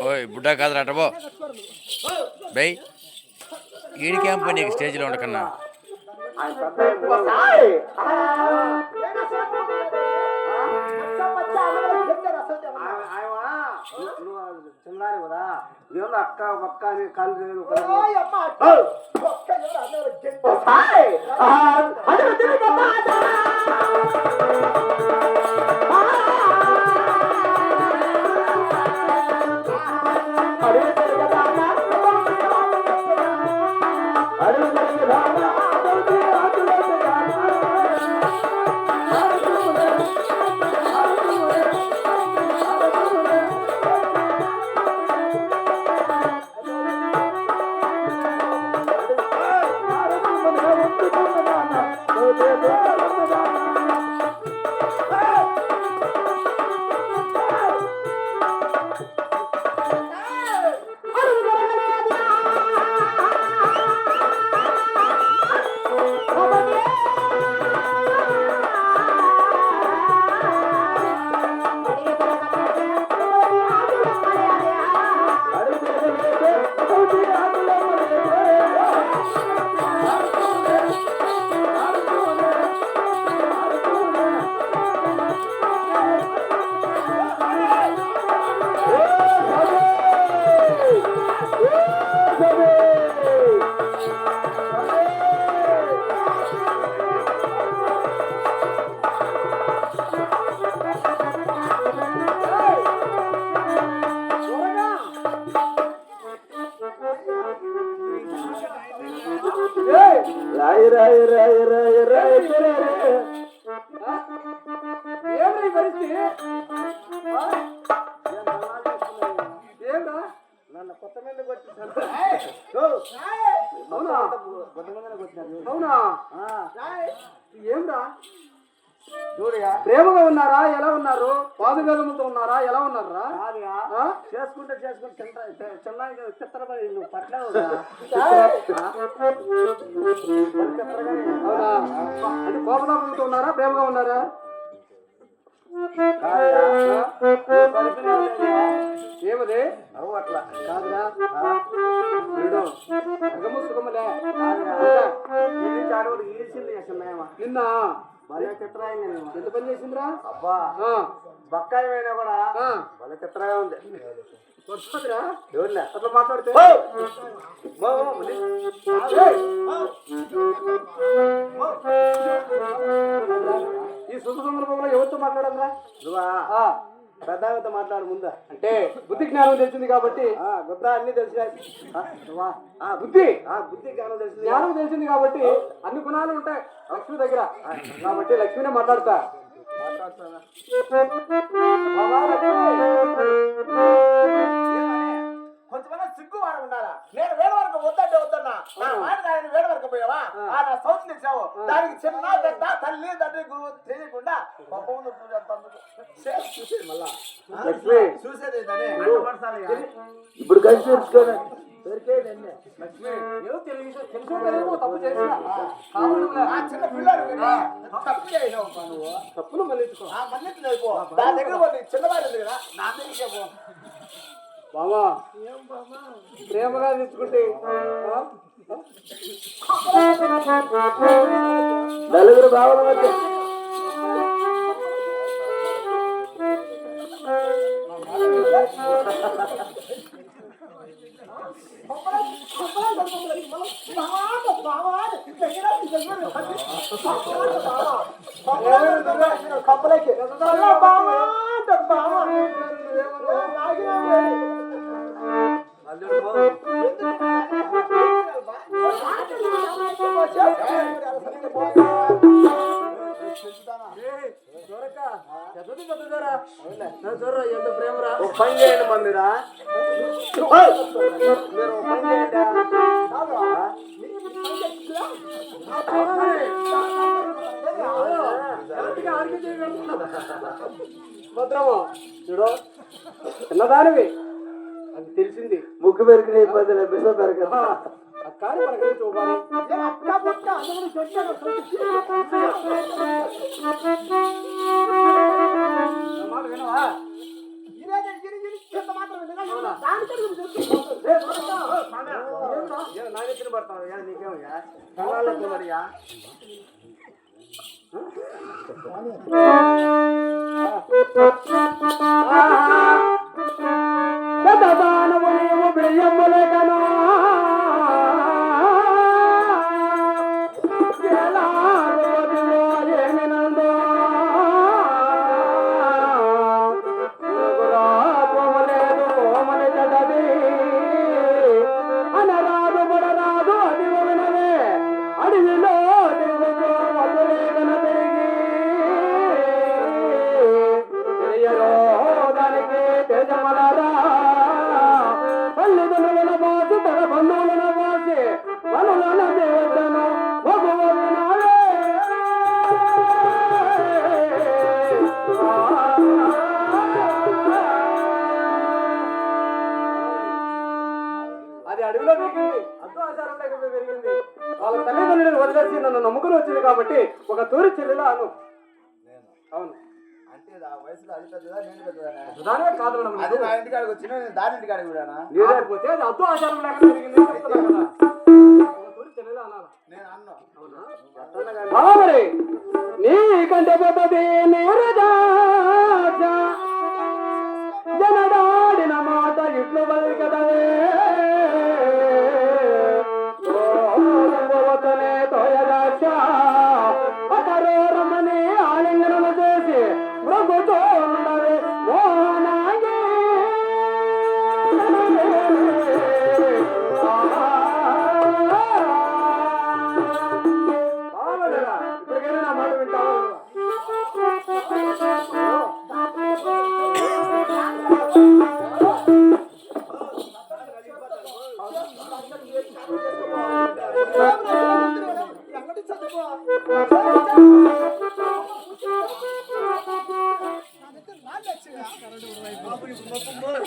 ఓయ్ బుడ్డా కాదు రాటబో బై ఈడి క్యాంప్ నీకు స్టేజ్లో ఉండకన్నా చిన్నాడు కదా ఏమో అక్క పక్క అని కాలు ఏమిరా ప్రేమగా ఉన్నారా ఎలా ఉన్నారు పాదువేదముతో ఉన్నారా ఎలా ఉన్నారా చేసుకుంటే చెన్నాయి చిత్రపడి నువ్వు పట్ల అంటే కోపదాములతో ఉన్నారా ప్రేమగా ఉన్నారా ఏమది అవు అట్లా కాదురా సుగము సుగములే ఆడవాడు ఈడిచింది చిన్నాయమా నిన్న భలే చిత్రాయంగా ఎంత పని చేసిందిరా అబ్బా బక్కాయి అయినా కూడా భలే చిత్రంగా ఉంది ఎవరులే అట్లా మాట్లాడితే ఈ శుభ సందర్భంలో ఎవరితో మాట్లాడరా నువ్వా పెద్దతో మాట్లాడు ముందా అంటే బుద్ధి జ్ఞానం తెలిసింది కాబట్టి గుద్ద అన్ని తెలిసినాయి బుద్ధి బుద్ధి జ్ఞానం తెలిసింది కాబట్టి అన్ని గుణాలు ఉంటాయి లక్ష్మి దగ్గర కాబట్టి లక్ష్మినే మాట్లాడతా కొంచెమన్నా సిగ్గు వాడు ఉండాలా నేను వేడి వరకు వద్దంటే వద్దన్నా నా మాట దాని వేడి వరకు పోయావా నా సౌత్ తెచ్చావు దానికి చిన్న పెద్ద తల్లి తండ్రి గురువు తెలియకుండా చూసేది ఇప్పుడు కలిసి తెలుసుకోండి చిన్న పిల్లలు తప్పులు మళ్ళీకో దాని దగ్గర చిన్నవాడు కదా నా దగ్గర పో బాబా ప్రేమగా తెచ్చుకుంటే నలుగురు బావల మధ్య కప్పలకి ఎంత ప్రేమరా పని చేయండి మందిరా మీరు పని చేయండి భద్రమా చూడు చిన్నదానివి అది తెలిసింది ముగ్గు పెరిగిన ఇబ్బంది బిడ్డ పెరగ కానీ మనకి చూపాలి అక్క పెద్దదానవు నీవు బియ్యములేకనా ఏమినందో లేదు కోమని చదవి అనరాదు పడరాదు అది వినవే అడవిలో తిరుగుతూ వదిలేగన తిరిగి తెలియరో దానికి తేజమలరా తల్లిదండ్రుల బాసి తన బంధువులను బాసి పనులన దేవతను భగవనాడే అది అడవిలో పెరిగింది అద్దు ఆచారం లేకపోతే పెరిగింది వాళ్ళ తల్లిదండ్రులను వదిలేసి నన్ను నమ్ముకుని వచ్చింది కాబట్టి ఒక తూరి చెల్లెలా అను అవును అంటే ఆ వయసులో అది పెద్దదా నేను పెద్దదా దానే కాదు అది నా ఇంటికాడికి వచ్చిన నేను దాని ఇంటికాడికి విడానా లేకపోతే అది అద్దు ఆచారం లేకుండా పెరిగింది అని చెప్తున్నాను కదా ఒక తూరి చెల్లెలా అనాలా నేను అన్నా మరి నీకంటే పెద్దది నీరజా జనడాడిన మాట ఇట్లు బలికదవే తోయదాక్ష ఒకరో రమ్మని ఆలింగనము చేసి మృగుతో ఉండవే మోనాగే ఇప్పటికైనా నా మాట వింటావా